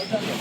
అందరికీ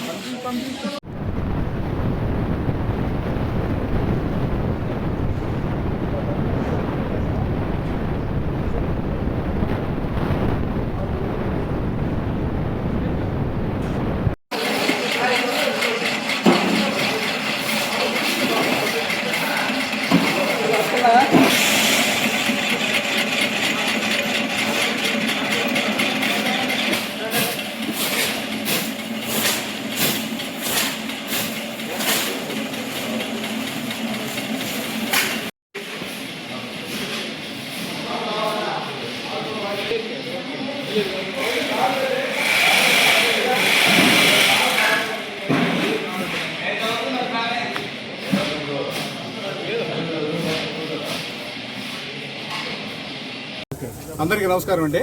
నమస్కారం అండి.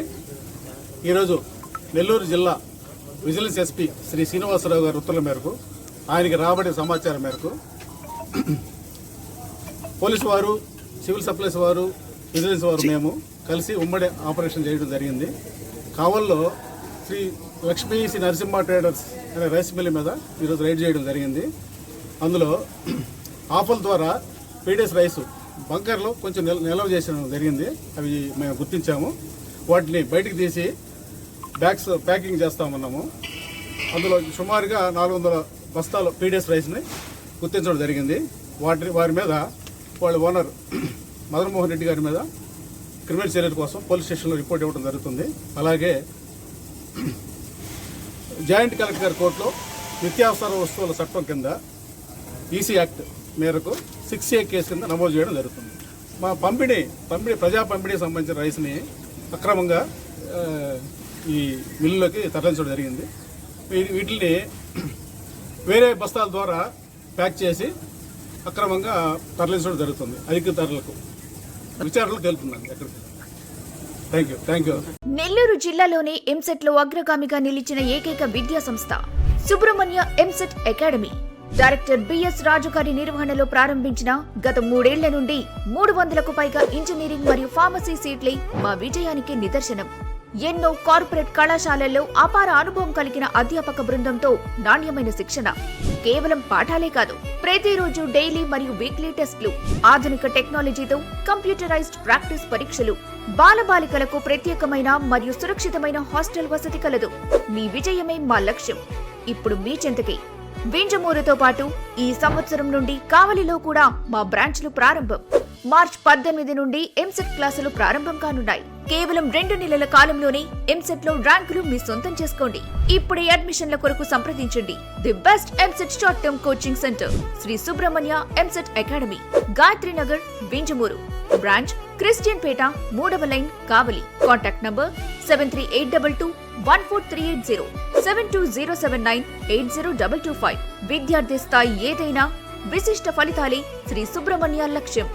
ఈరోజు నెల్లూరు జిల్లా విజిలెన్స్ ఎస్పీ శ్రీ శ్రీనివాసరావు గారి ఉత్తర్వుల మేరకు ఆయనకి రాబడిన సమాచారం మేరకు పోలీసు వారు, సివిల్ సప్లైస్ వారు, విజిలెన్స్ వారు మేము కలిసి ఉమ్మడి ఆపరేషన్ చేయడం జరిగింది. కావల్లో శ్రీ లక్ష్మీ శ్రీ నరసింహ ట్రేడర్స్ అనే రైస్ మిల్ మీద ఈరోజు రైడ్ చేయడం జరిగింది. అందులో ఆఫర్ల ద్వారా పీడిఎస్ రైసు బంకర్లో కొంచెం నిల్వ చేయడం జరిగింది. అవి మేము గుర్తించాము. వాటిని బయటికి తీసి బ్యాగ్స్ ప్యాకింగ్ చేస్తామన్నాము. అందులో సుమారుగా 400 బస్తాలు పీడిఎస్ రైస్ని గుర్తించడం జరిగింది. వారి మీద వాళ్ళ ఓనర్ మదన్ మోహన్ రెడ్డి గారి మీద క్రిమినల్ చర్యల కోసం పోలీస్ స్టేషన్లో రిపోర్ట్ ఇవ్వడం జరుగుతుంది. అలాగే జాయింట్ కలెక్టర్ గారి కోర్టులో నిత్యావసర వస్తువుల చట్టం కింద ఈసీ యాక్ట్ మేరకు 6A కేసు కింద నమోదు చేయడం జరుగుతుంది. మా ప్రజా పంపిణీ సంబంధించిన రైస్ని అక్రమంగా ఈ మిల్లులోకి తరలించడం జరిగింది. వీటిని వేరే బస్తాల ద్వారా ప్యాక్ చేసి అక్రమంగా తరలించడం జరుగుతుంది. అధిక ధరలకు విచారణలు తెలుపుతున్నాను. Thank you. నెల్లూరు జిల్లాలోనే ఎంసెట్ లో అగ్రగామిగా నిలిచిన ఏకైక విద్యా సంస్థ Subrahmanya EAMCET academy director B S గారి నిర్వహణలో ప్రారంభించిన గత 3 ఏళ్ల నుండి 300కు పైగా ఇంజనీరింగ్ మరియు ఫార్మసీ సీట్లే మా విజయానికి నిదర్శనం. ఎన్నో కార్పొరేట్ కళాశాలల్లో అపార అనుభవం కలిగిన అధ్యాపక బృందంతో నాణ్యమైన శిక్షణ. కేవలం పాఠాలే కాదు, ప్రతిరోజు డైలీ మరియు వీక్లీ టెస్టులు, ఆధునిక టెక్నాలజీతో కంప్యూటరైజ్డ్ ప్రాక్టీస్ పరీక్షలు, బాలబాలికలకు ప్రత్యేకమైన మరియు సురక్షితమైన హాస్టల్ వసతి కలదు. మీ విజయమే మా లక్ష్యం. ఇప్పుడు మీ చెంతకే. వింజమూరుతో పాటు ఈ సంవత్సరం నుండి కావలిలో కూడా మా బ్రాంచ్లు ప్రారంభం. మార్చి 18 నుండి ఎంసెట్ క్లాసులు ప్రారంభం కానున్నాయి. కేవలం 2 నెలల కాలంలోనే ఎంసెట్ లో ర్యాంకులు మీ సొంతం చేసుకోండి. ఇప్పుడే అడ్మిషన్ల కొరకు సంప్రదించండి. The best EAMCET short term coaching centre Shri Subrahmanya EAMCET academy, Gayatri Nagar, Vinjamuru. Branch Christian Peta, 3వ లైన్, కావలి. Contact number 7382144380, 7207980225. విద్యార్థి స్థాయి ఏదైనా విశిష్ట ఫలితాలే శ్రీ సుబ్రహ్మణ్య లక్ష్యం.